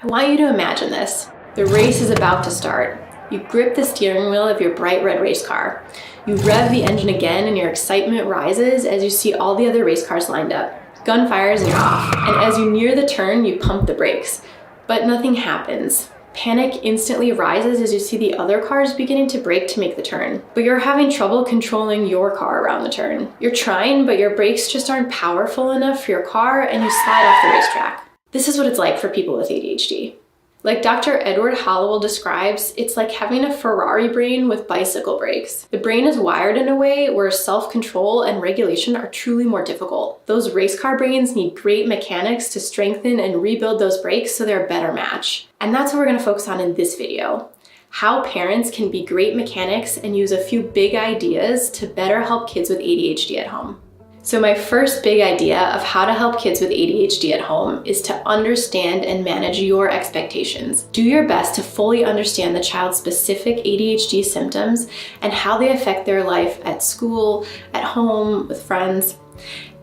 I want you to imagine this. The race is about to start. You grip the steering wheel of your bright red race car. You rev the engine again and your excitement rises as you see all the other race cars lined up. Gun fires and you're off. And as you near the turn, you pump the brakes. But nothing happens. Panic instantly rises as you see the other cars beginning to brake to make the turn. But you're having trouble controlling your car around the turn. You're trying, but your brakes just aren't powerful enough for your car and you slide off the racetrack. This is what it's like for people with ADHD. Like Dr. Edward Hallowell describes, it's like having a Ferrari brain with bicycle brakes. The brain is wired in a way where self-control and regulation are truly more difficult. Those race car brains need great mechanics to strengthen and rebuild those brakes so they're a better match. And that's what we're going to focus on in this video. How parents can be great mechanics and use a few big ideas to better help kids with ADHD at home. So my first big idea of how to help kids with ADHD at home is to understand and manage your expectations. Do your best to fully understand the child's specific ADHD symptoms and how they affect their life at school, at home, with friends.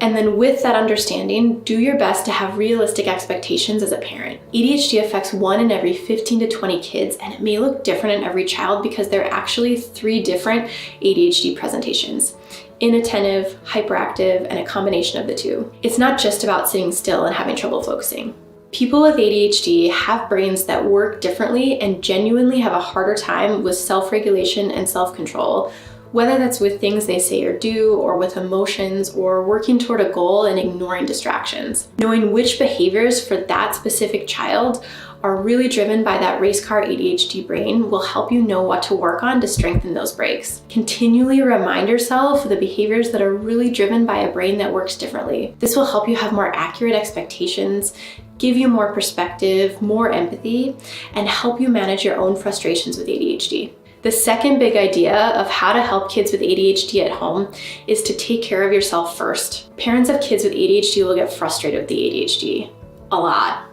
And then with that understanding, do your best to have realistic expectations as a parent. ADHD affects 1 in every 15 to 20 kids, and it may look different in every child because there are actually 3 different ADHD presentations: inattentive, hyperactive, and a combination of the two. It's not just about sitting still and having trouble focusing. People with ADHD have brains that work differently and genuinely have a harder time with self-regulation and self-control, whether that's with things they say or do, or with emotions, or working toward a goal and ignoring distractions. Knowing which behaviors for that specific child are really driven by that race car ADHD brain will help you know what to work on to strengthen those brakes. Continually remind yourself of the behaviors that are really driven by a brain that works differently. This will help you have more accurate expectations, give you more perspective, more empathy, and help you manage your own frustrations with ADHD. The second big idea of how to help kids with ADHD at home is to take care of yourself first. Parents of kids with ADHD will get frustrated with the ADHD a lot.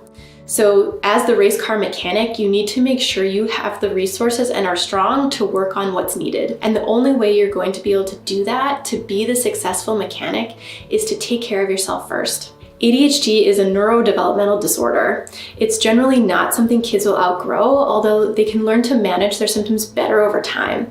So as the race car mechanic, you need to make sure you have the resources and are strong to work on what's needed. And the only way you're going to be able to do that, to be the successful mechanic, is to take care of yourself first. ADHD is a neurodevelopmental disorder. It's generally not something kids will outgrow, although they can learn to manage their symptoms better over time.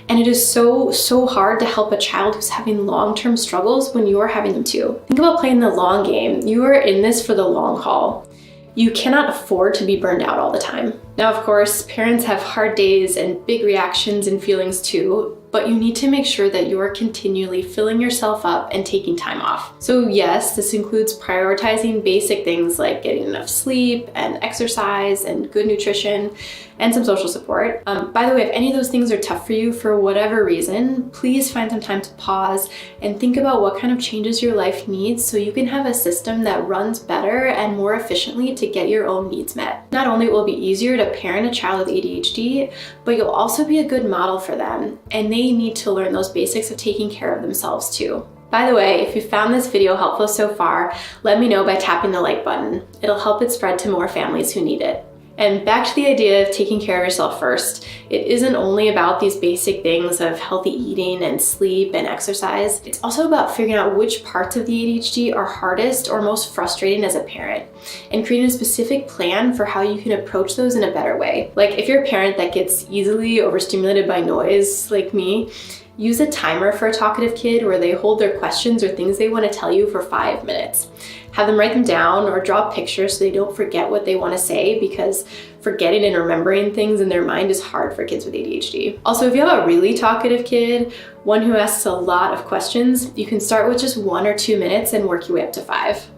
And it is so hard to help a child who's having long-term struggles when you're having them too. Think about playing the long game. You are in this for the long haul. You cannot afford to be burned out all the time. Now, of course, parents have hard days and big reactions and feelings too, but you need to make sure that you're continually filling yourself up and taking time off. So yes, this includes prioritizing basic things like getting enough sleep and exercise and good nutrition and some social support. By the way, if any of those things are tough for you for whatever reason, please find some time to pause and think about what kind of changes your life needs so you can have a system that runs better and more efficiently to get your own needs met. Not only will it be easier to parent a child with ADHD, but you'll also be a good model for them, and they need to learn those basics of taking care of themselves too. By the way, if you found this video helpful so far, let me know by tapping the like button. It'll help it spread to more families who need it. And back to the idea of taking care of yourself first. It isn't only about these basic things of healthy eating and sleep and exercise. It's also about figuring out which parts of the ADHD are hardest or most frustrating as a parent, and creating a specific plan for how you can approach those in a better way. Like if you're a parent that gets easily overstimulated by noise, like me, use a timer for a talkative kid where they hold their questions or things they want to tell you for 5 minutes. Have them write them down or draw pictures so they don't forget what they want to say, because forgetting and remembering things in their mind is hard for kids with ADHD. Also, if you have a really talkative kid, one who asks a lot of questions, you can start with just 1 or 2 minutes and work your way up to 5.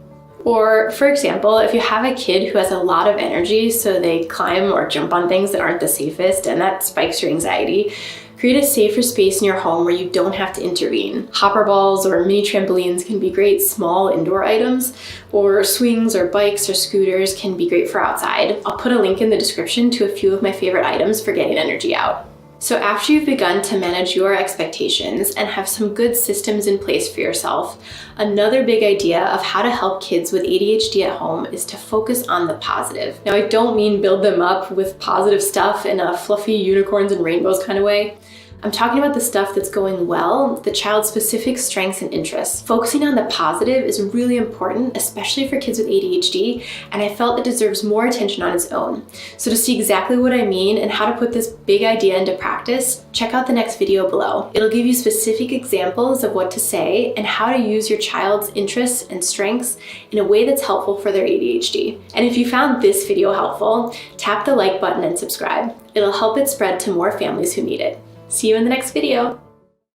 Or for example, if you have a kid who has a lot of energy, so they climb or jump on things that aren't the safest and that spikes your anxiety, create a safer space in your home where you don't have to intervene. Hopper balls or mini trampolines can be great small indoor items, or swings or bikes or scooters can be great for outside. I'll put a link in the description to a few of my favorite items for getting energy out. So after you've begun to manage your expectations and have some good systems in place for yourself, another big idea of how to help kids with ADHD at home is to focus on the positive. Now, I don't mean build them up with positive stuff in a fluffy unicorns and rainbows kind of way. I'm talking about the stuff that's going well, the child's specific strengths and interests. Focusing on the positive is really important, especially for kids with ADHD, and I felt it deserves more attention on its own. So to see exactly what I mean and how to put this big idea into practice, check out the next video below. It'll give you specific examples of what to say and how to use your child's interests and strengths in a way that's helpful for their ADHD. And if you found this video helpful, tap the like button and subscribe. It'll help it spread to more families who need it. See you in the next video.